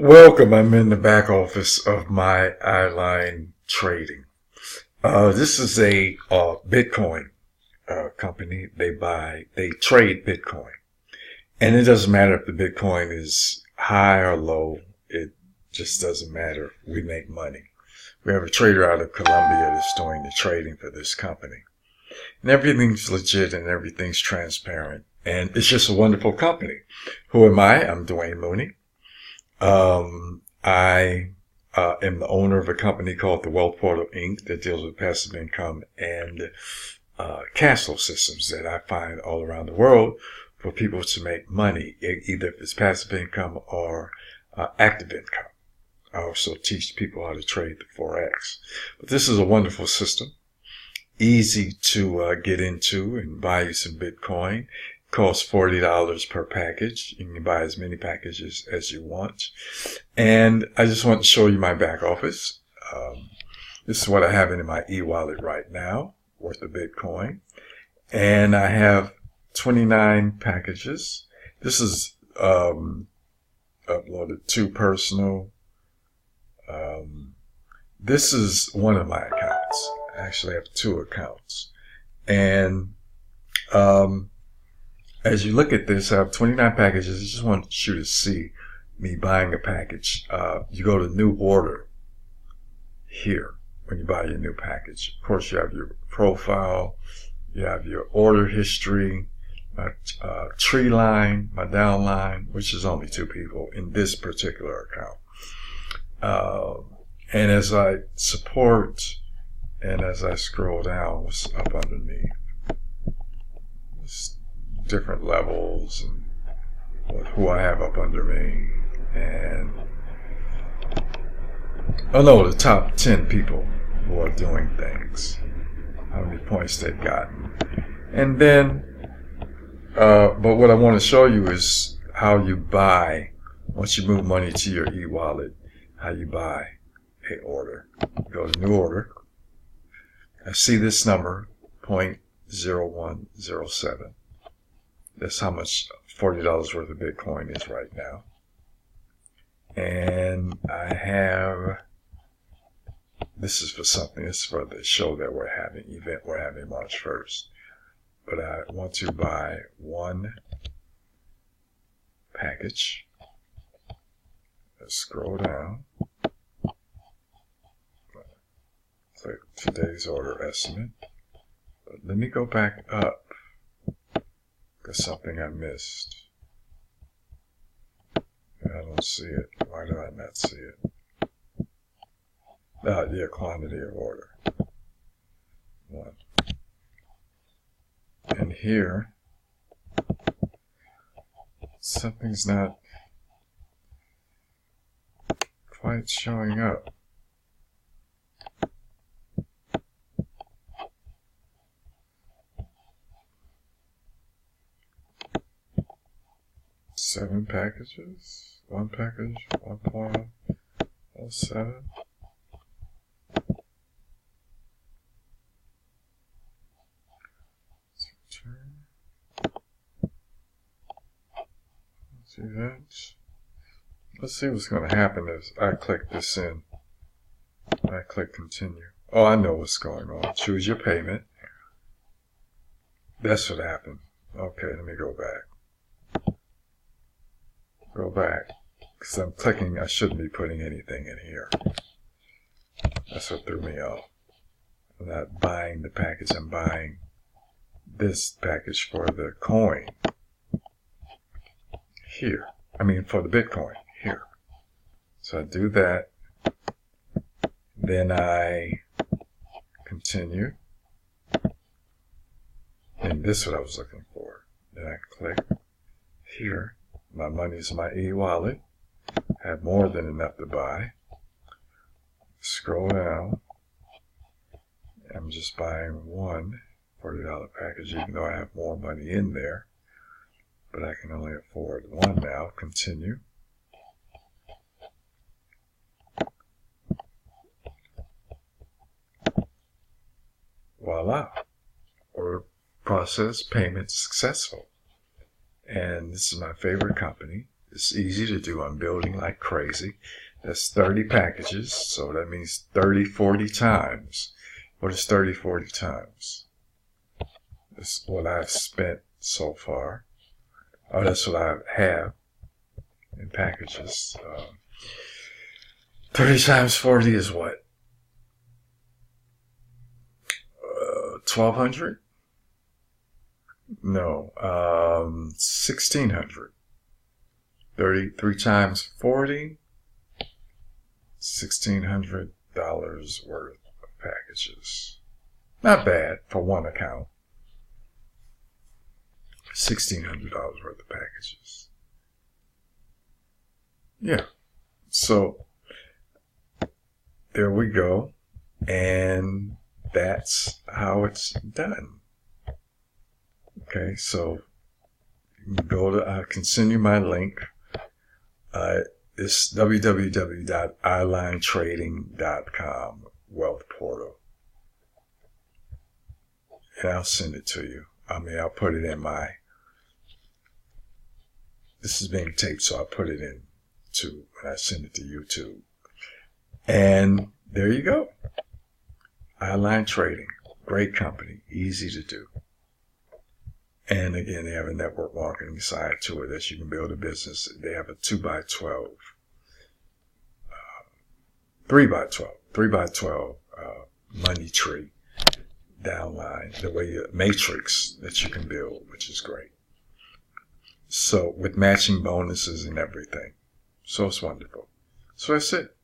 Welcome. I'm in the back office of my Eyeline Trading. This is a Bitcoin company. They trade Bitcoin. And it doesn't matter if the Bitcoin is high or low. It just doesn't matter. We make money. We have a trader out of Colombia that's doing the trading for this company. And everything's legit and everything's transparent. And it's just a wonderful company. Who am I? I'm Dwayne Mooney. I am the owner of a company called the Wealth Portal Inc. that deals with passive income and cash flow systems that I find all around the world for people to make money, either if it's passive income or active income. I also teach people how to trade the Forex. But this is a wonderful system, easy to get into and buy you some Bitcoin. Costs $40 per package. You can buy as many packages as you want. And I just want to show you my back office. This is what I have in my e-wallet right now, worth of Bitcoin. And I have 29 packages. This is uploaded to personal. This is one of my accounts. I actually have two accounts. And as you look at this, I have 29 packages. I just want you to see me buying a package. You go to new order here when you buy your new package. Of course, you have your profile, you have your order history, my tree line, my down line, which is only two people in this particular account. And as I support and as I scroll down, what's up underneath? Different levels and who I have up under me, and the top 10 people who are doing things, how many points they've gotten. And then but what I want to show you is how you buy, once you move money to your e-wallet, how you buy a order. Go to new order. I see this number 0.0107. That's how much $40 worth of Bitcoin is right now. And I have, this is for something, this is for the show that we're having, event we're having March 1st. But I want to buy one package. Let's scroll down. Click today's order estimate. But let me go back up. There's something I missed. I don't see it. Why do I not see it? Yeah, quantity of order. One. And here, something's not quite showing up. Seven packages, one package, 1.07. Let's return. See that? Let's see what's going to happen as I click this in. I click continue. Oh, I know what's going on. Choose your payment. That's what happened. Okay, let me go back. Because I'm clicking, I shouldn't be putting anything in here. That's what threw me off. I'm not buying the package, I'm buying this package for the coin here. I mean for the Bitcoin here. So I do that. Then I continue. And this is what I was looking for. Then I click here. My money's in my e-wallet. Have more than enough to buy. Scroll down. I'm just buying one $40 package, even though I have more money in there. But I can only afford one now. Continue. Voila. Order process, payment successful. And this is my favorite company. It's easy to do. I'm building like crazy. That's 30 packages, so that means 30, 40 times. What is 30, 40 times? That's what I've spent so far. Oh, that's what I have in packages. 30 times 40 is what? 1,200? No, 1,600. 33 times 40, $1,600 worth of packages. Not bad for one account. $1,600 worth of packages. Yeah. So there we go. And that's how it's done. Okay, so you can go to, I can send you my link. It's www.eyelinetrading.com, Wealth Portal. And I'll send it to you. I'll put it in this is being taped, so I'll put it in when I send it to YouTube. And there you go. Eyeline Trading, great company, easy to do. And again, they have a network marketing side to it that you can build a business. They have a 2x12, 3x12 money tree downline, the way matrix that you can build, which is great. So with matching bonuses and everything. So it's wonderful. So that's it.